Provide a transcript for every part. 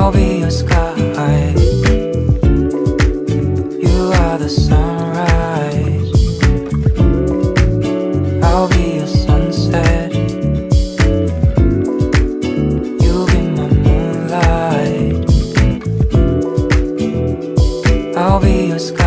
I'll be your sky. You are the sunrise. I'll be your sunset. You'll be my moonlight. I'll be your sky.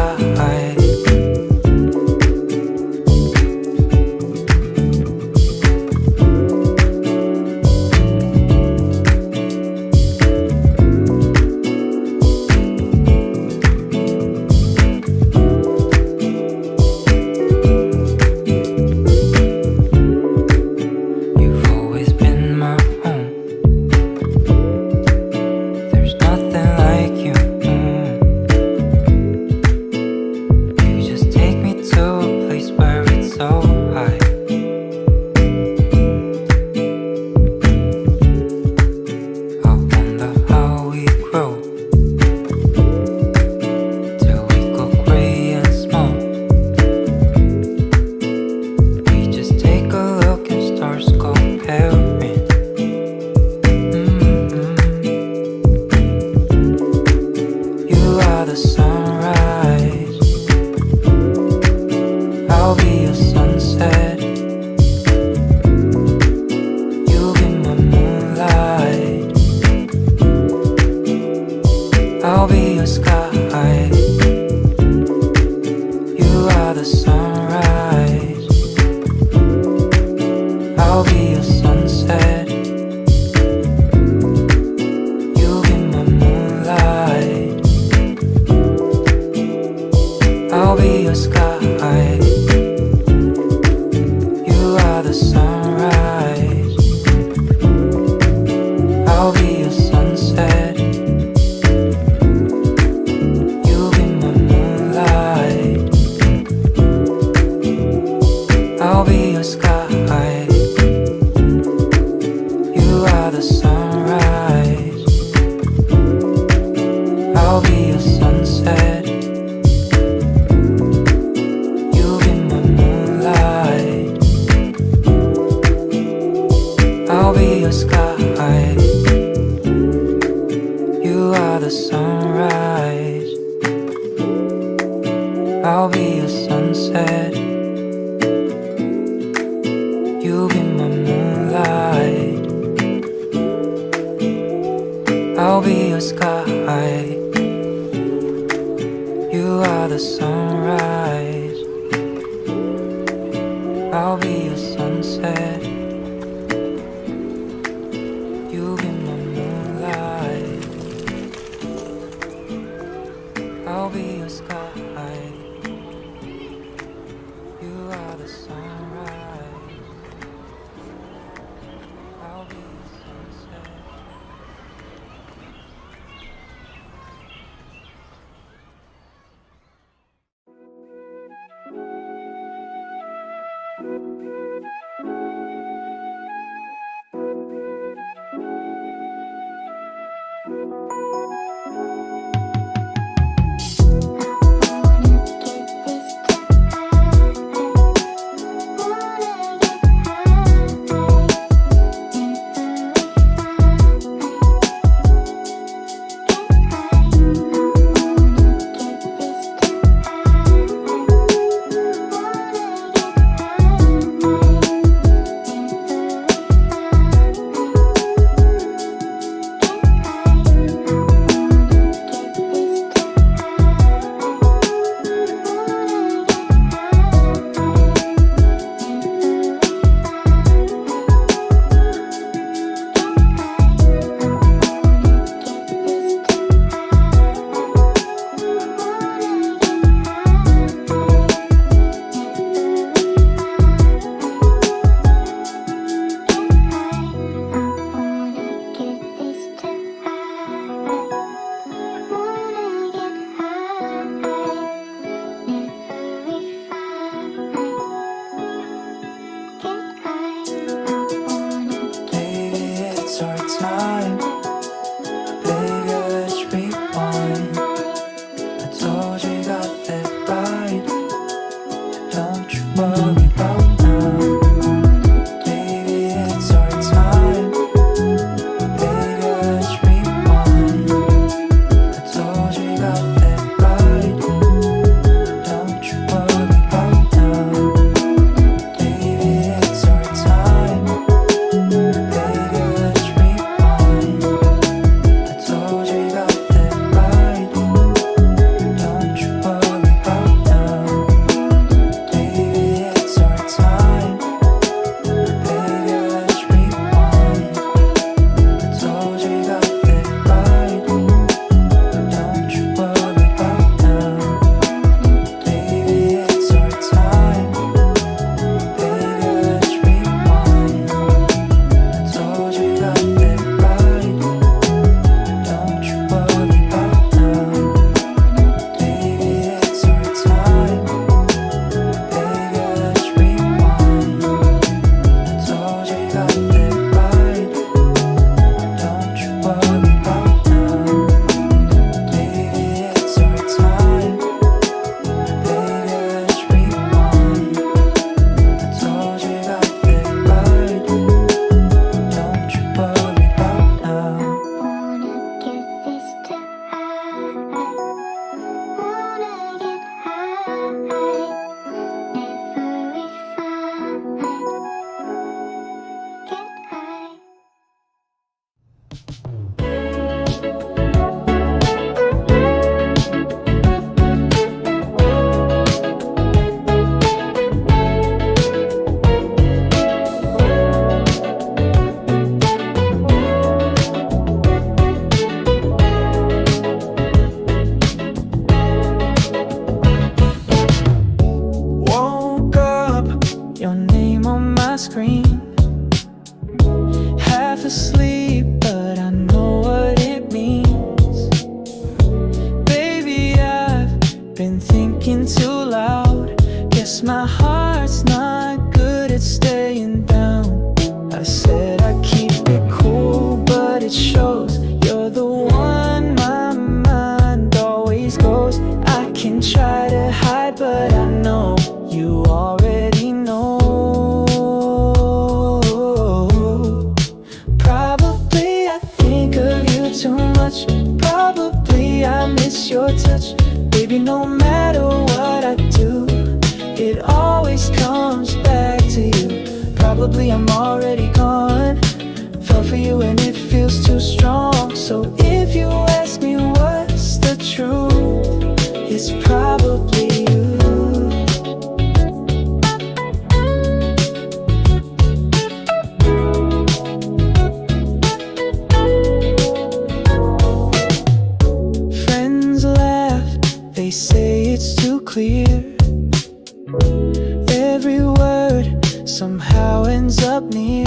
I'll be your sky. You are the sunrise. I'll be your sunset. You'll be my moonlight. I'll be your sky. You are the sunrise. I'll be your sunset. I'll be your sky. You are the sunrise. I'll be your sunset. You'll be my moonlight. I'll be your sky. You are the sunrise. I'll be your sunset. You'll be my moonlight. I'll be your sky. You are the sunrise. I'll be your sunset. You'll be my moonlight. I'll be your sky. You are the sunrise. I'll be your sunset. Baby, let's rewind. can try to hide, but I know you already know. Probably I think of you too much. Probably I miss your touch. Baby, no matter what I do, it always comes back to you. Probably I'm already gone. Fell for you and it feels too strong. So if you ask me what's the truth, it's probably you. Friends laugh, they say it's too clear. Every word somehow ends up near.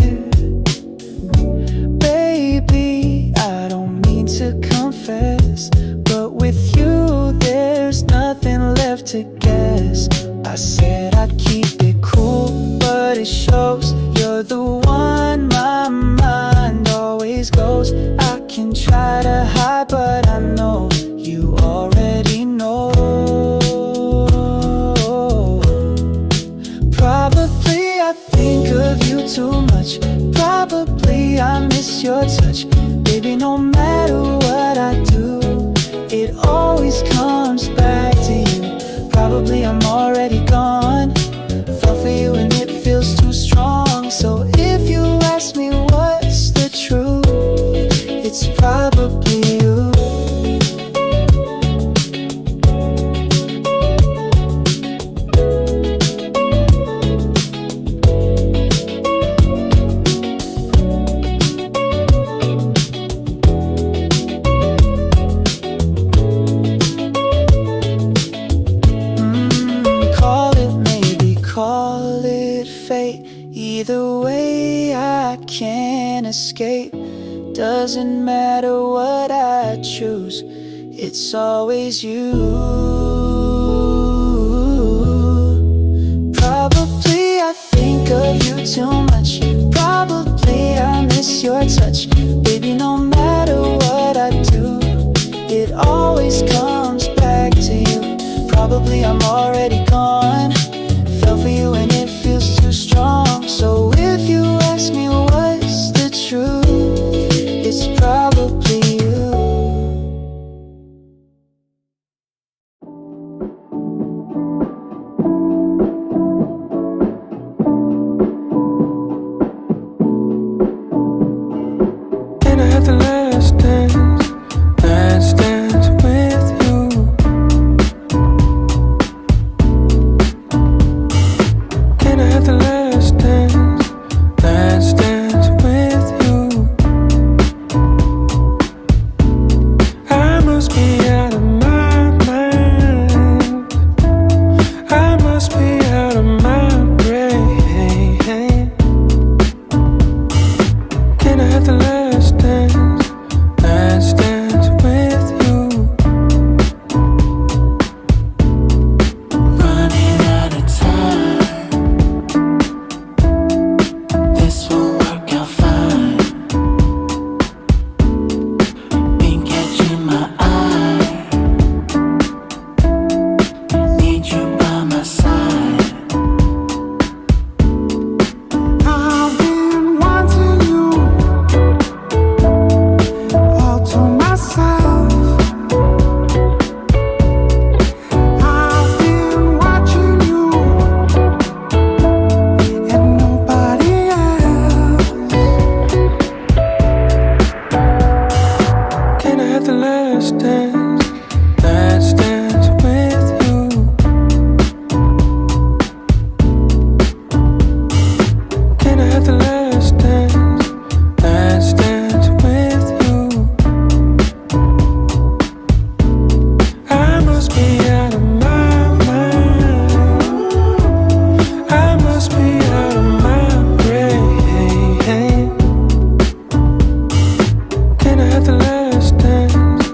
Baby, I don't mean to confess, but with you there's nothing left to guess. I said I'd keep it cool, but it shows. You're the one my mind always goes. I can try to hide, but I know you already know. Probably I think of you too much. Probably I miss your touch. Baby, no matter what I do, it always comes back to you. Probably I'm already gone. Fell for you and it feels too strong. So if you ask me what's the truth, it's probably you. Call it fate. Either way I can't escape. Doesn't matter what I choose, it's always you. Probably I think of you too much. Probably I miss your touch. Baby, no matter what I do, it always comes back to you. Probably I'm already gone. Fell for you and it feels too strong. So if you ask me what's the truth, it's probably you. Can I have the last dance with you? Can I have the last dance with you? I must be out of my mind. I must be out of my brain. Can I have the last dance with you? Running out of time. This will work out fine. Been catching my eye. Need you by my side. I've been wanting you all to myself. I've been watching you and nobody else. Can I have the last dance with you? Can I have the last dance with you? I must be out of my mind. I must be out of my brain. Can I have the last dance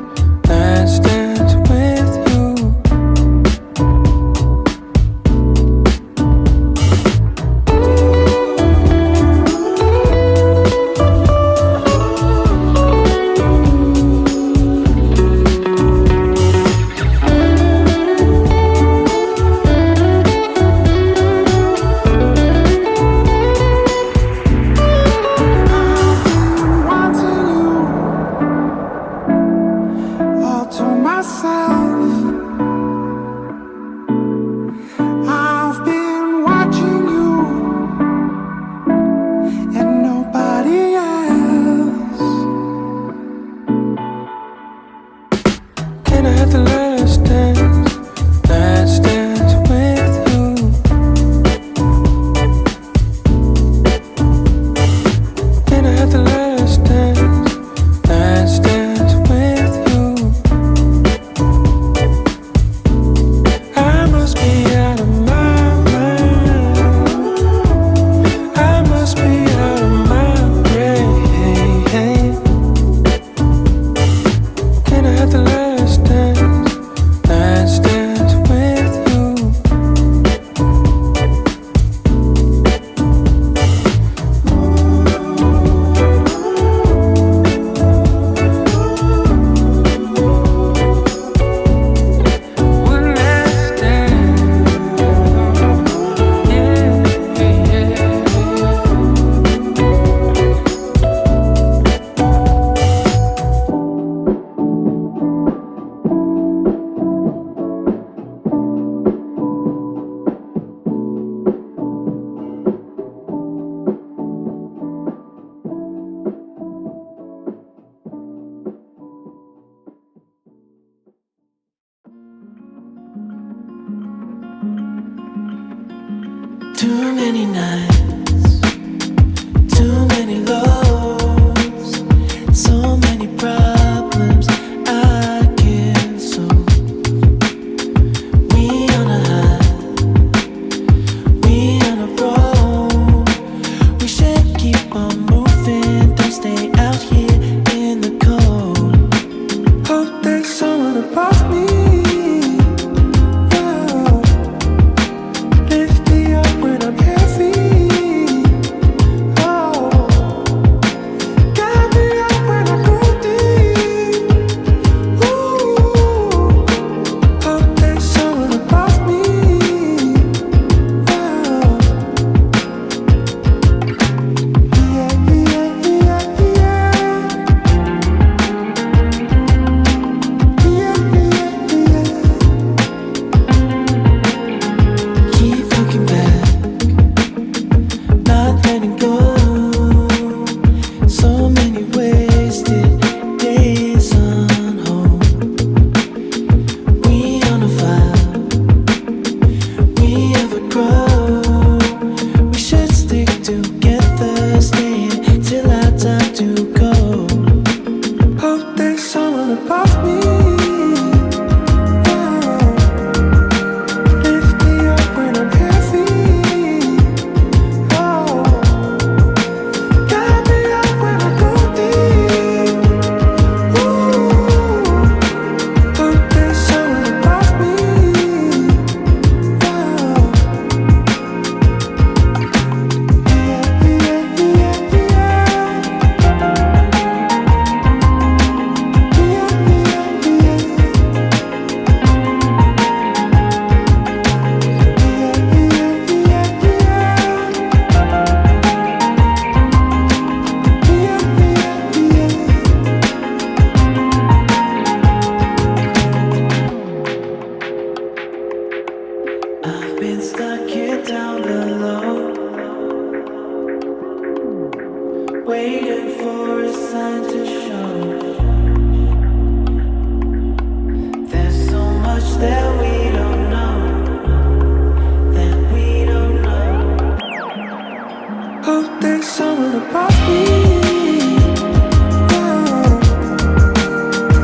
many nights, too many lows, so many problems I can't solve. We on a high, we on a roll. We should keep on moving, don't stay out here in the cold. Hope there's someone above me. Waiting for a sign to show. There's so much that we don't know, that we don't know. Hope there's someone above me.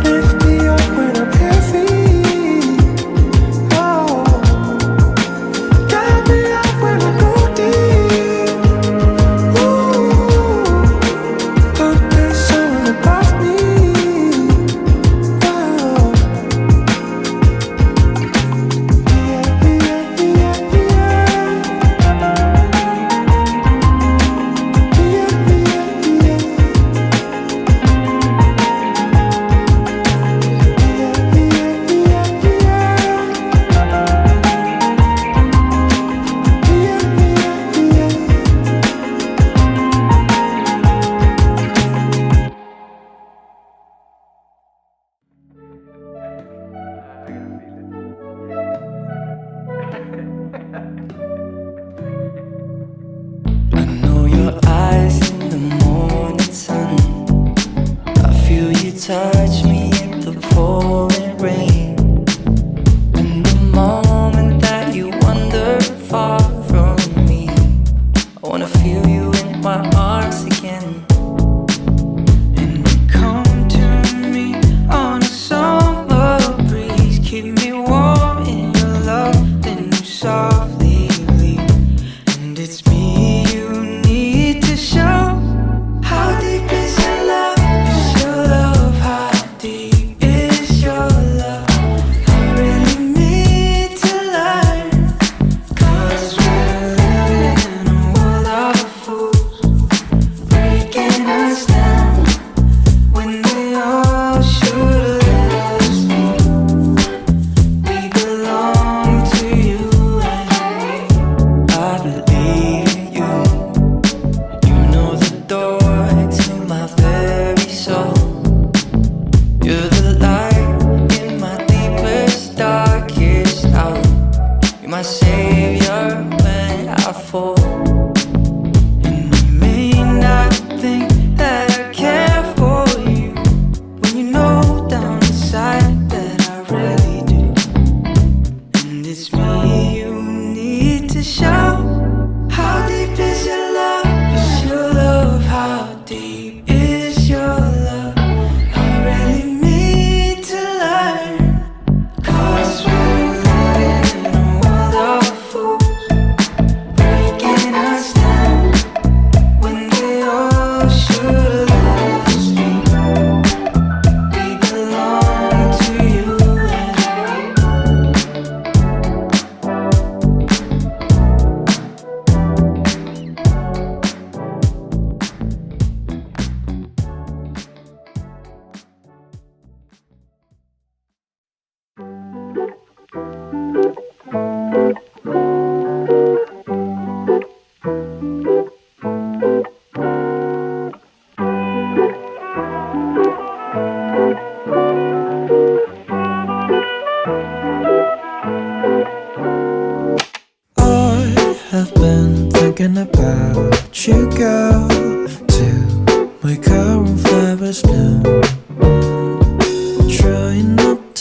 Lift me up when I'm heavy. Guide me up when I go deep. Hope there's someone above me. I know your eyes in the morning sun. I feel you touch me in the pouring rain. And the moment that you wander far from me, I wanna feel you in my arms again. And you come to me on a summer breeze, keep me warm in your love, then you softly leave. And it's me you need to show. How deep is your love? Is your love? How deep is your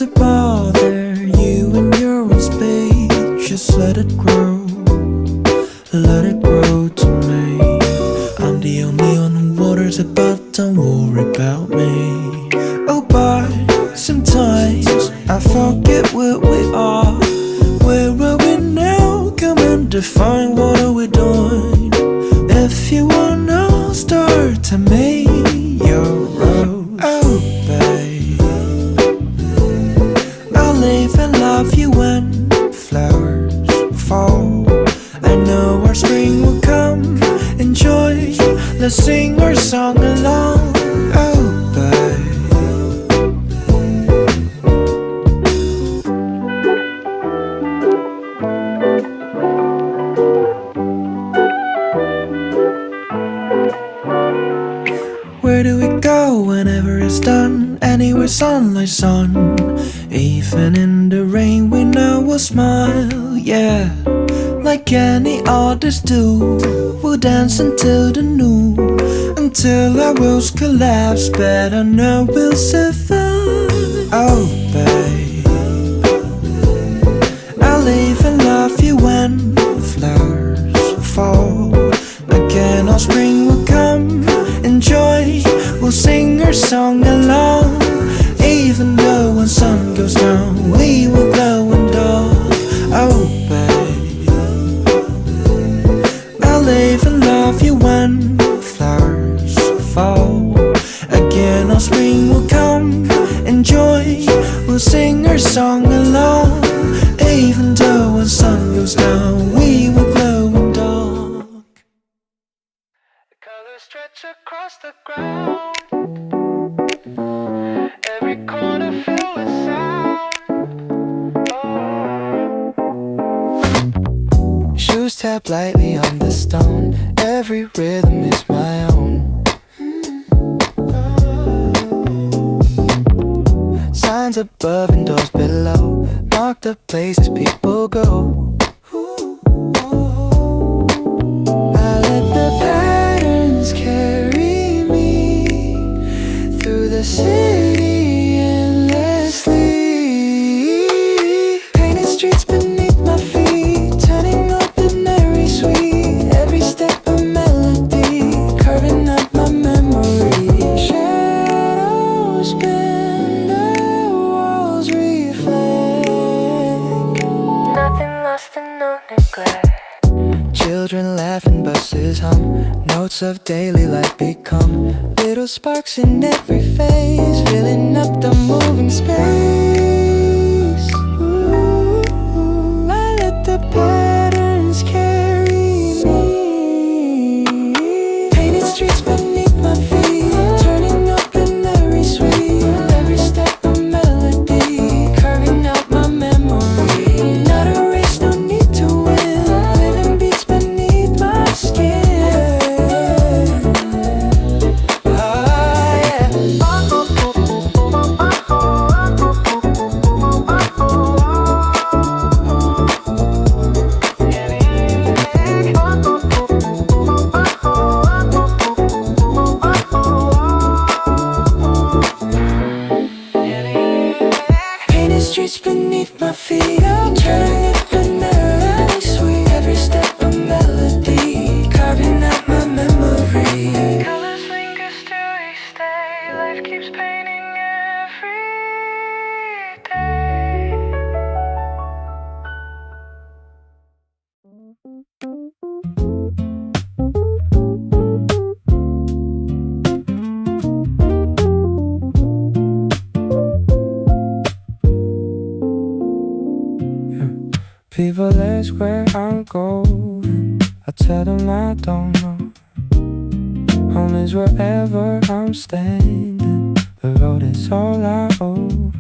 to bother you in your own space. Just let it grow to me. I'm the only one who waters it, but don't worry about me. Oh, but sometimes I forget where we are. Where are we now? Come and define, what are we doing? If you wanna start to make your road, oh babe, I'll live and love you when flowers fall. I know our spring will come. Enjoy, let's sing our song along, oh babe. Where do we go whenever it's done? Anywhere sunlight's on. Even in the rain we know we'll smile, yeah. Like any others do, we'll dance until the noon, until our worlds collapse, but I know we'll survive. Oh babe, I'll live and love you when flowers fall. Again our spring will come. Enjoy, we'll sing our song along. Even though when sun goes down, we will glow in dark. Oh babe, I'll live and love you when flowers fall. Again our spring will come. Enjoy, we'll sing our song along. Even though when sun goes down, we will glow in dark. Colors stretch across the ground. Every corner filled with sound. Oh. Shoes tap lightly on the stone. Every rhythm is my own. Signs above and doors below mark the places people go. I let the patterns carry me through the city endlessly. Painted streets beneath my feet, turning ordinary sweet. Every step a melody, carving up my memory. Shadows bend, the walls reflect. Nothing lost and no neglect. Children laugh and buses hum. Notes of daily life become little sparks in every face, filling up the moving space. Ooh, I let the patterns carry me. Painted streets beneath my feet, turning ordinary sweet. Every step a melody, carving out my memory. Not a race, no need to win. Living beats beneath my skin. Painted streets beneath my feet, I'm turning ordinary sweet. Every step a melody, carving out my memory. Colors linger, still we stay. Life keeps painting every day. People ask where I'm going, I tell them I don't know. Home is wherever I'm standing, the road is all I owe.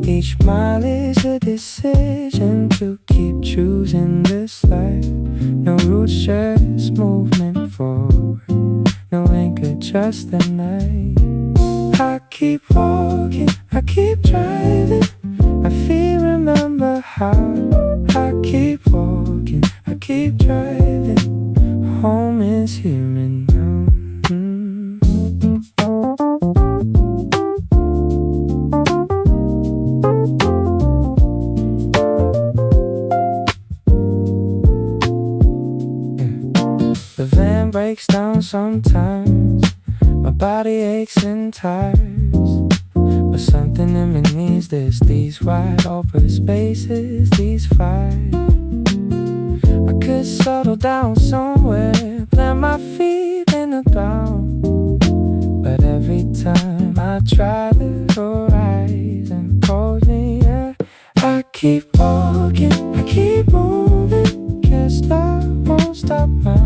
Each mile is a decision to keep choosing this life. No roots, just movement forward. No anchor, just the night. I keep walking, I keep driving. I feel, remember how. I keep walking, I keep driving. Home is here and now. sometimes my body aches and tires, but something in me needs this. These wide open spaces, these fires. I could settle down somewhere, plant my feet in the ground, but every time I try, the horizon pulls me. Yeah, I keep walking, I keep moving, guess I won't stop now.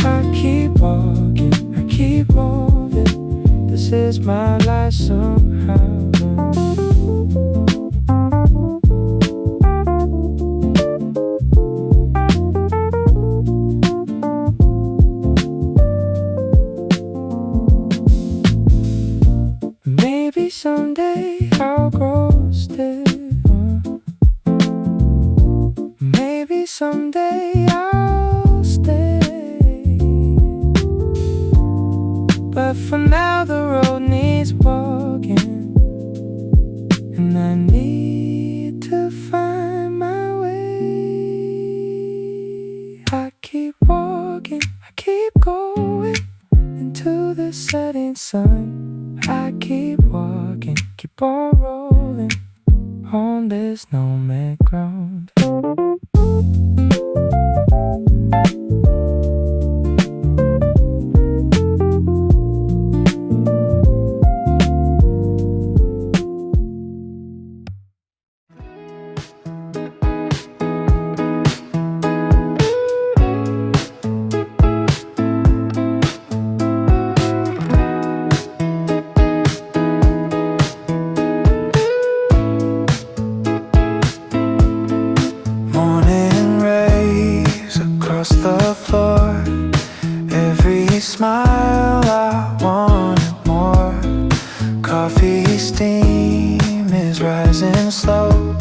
I keep walking, I keep moving, this is my life somehow. Maybe someday I'll grow still. Maybe someday I'll stay. But for now the road needs walking, and I need to find my way. I keep walking, I keep going into the setting sun. I keep walking, keep on rolling on this nomad ground. The floor, every smile I wanted more. Coffee steam is rising slow,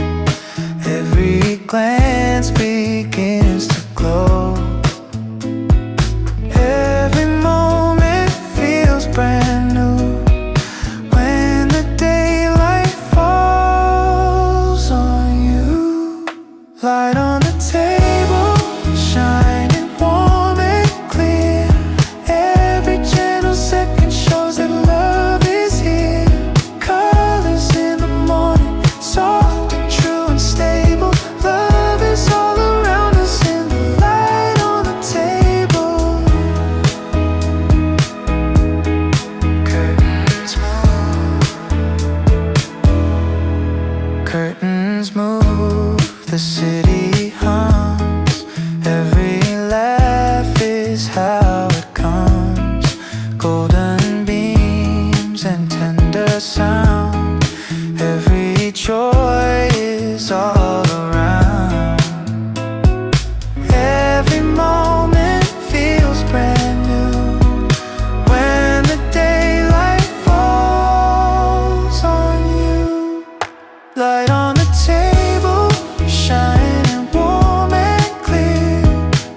every glance begins to glow. Every moment feels brand new when the daylight falls on you. Light on the table, shining warm and clear. Every gentle second shows that love is here. Colors in the morning, soft and true and stable. Love is all around us in the light on the table. Curtains move, the city hums. Every laugh is how it comes. Golden beams and tender sound. Every joy is all around. Every moment feels brand new when the daylight falls on you. Light on the table, shining warm and clear.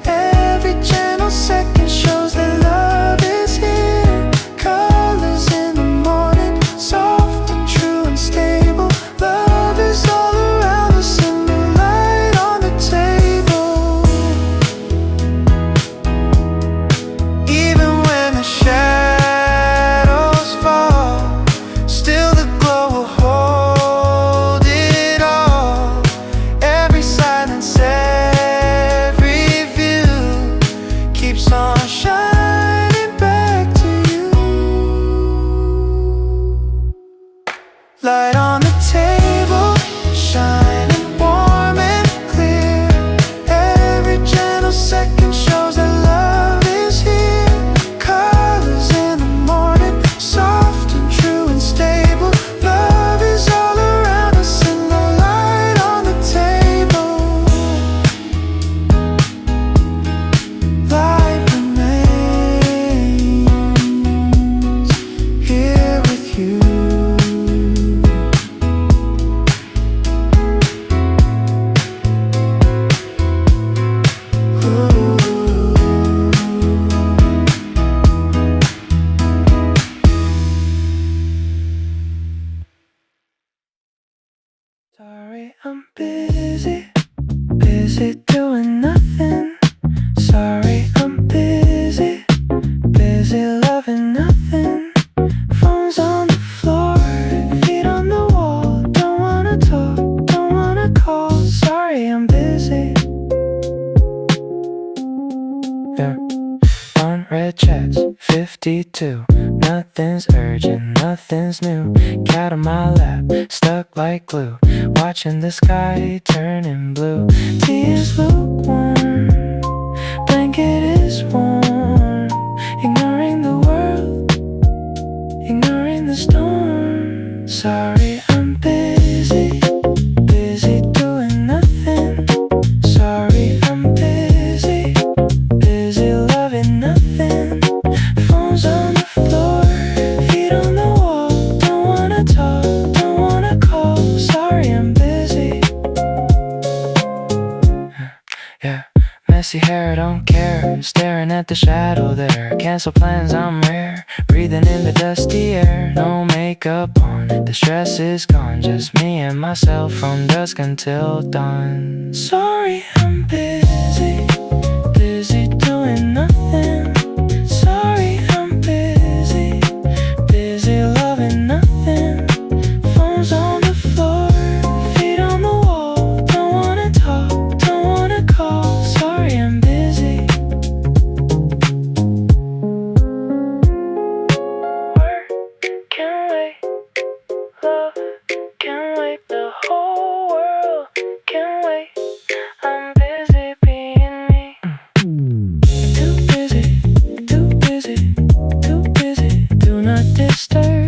Every gentle second shows that love is here. Colors in the morning, soft and true and stable. Love is all around us in the light on the table. Even when the shadows fall, still the glow will hold it all. Every silence, every view keeps on shining back to you. Light on the table, shining warm and clear. Every gentle second shows that love is here. Colors in the morning, soft and true and stable. Love is all around us in the light on the table. Light remains here with you. Sorry, I'm busy, busy doing nothing. Sorry, I'm busy, busy too. Nothing's urgent, nothing's new. Cat on my lap, stuck like glue. Watching the sky turning blue. Tea is lukewarm, blanket is warm. Ignoring the world, ignoring the storm. Sorry, I'm busy, busy doing nothing. Sorry, I'm busy, busy loving nothing. Phone's on the floor, feet on the wall. Don't wanna talk, don't wanna call. Sorry, I'm busy. Yeah, messy hair, don't care. Staring at the shadow there. Cancel plans, I'm rare. Breathing in the dusty air. No makeup on, the stress is gone. Just me and myself from dusk until dawn. Sorry, I'm busy, busy doing nothing. Sorry, I'm busy, busy loving nothing. Phone's on the floor, feet on the wall. Don't wanna talk, don't wanna call. Sorry, I'm busy. Work can wait, love can wait, the whole world can wait. I'm busy being me. Too busy, too busy, too busy. Do not disturb.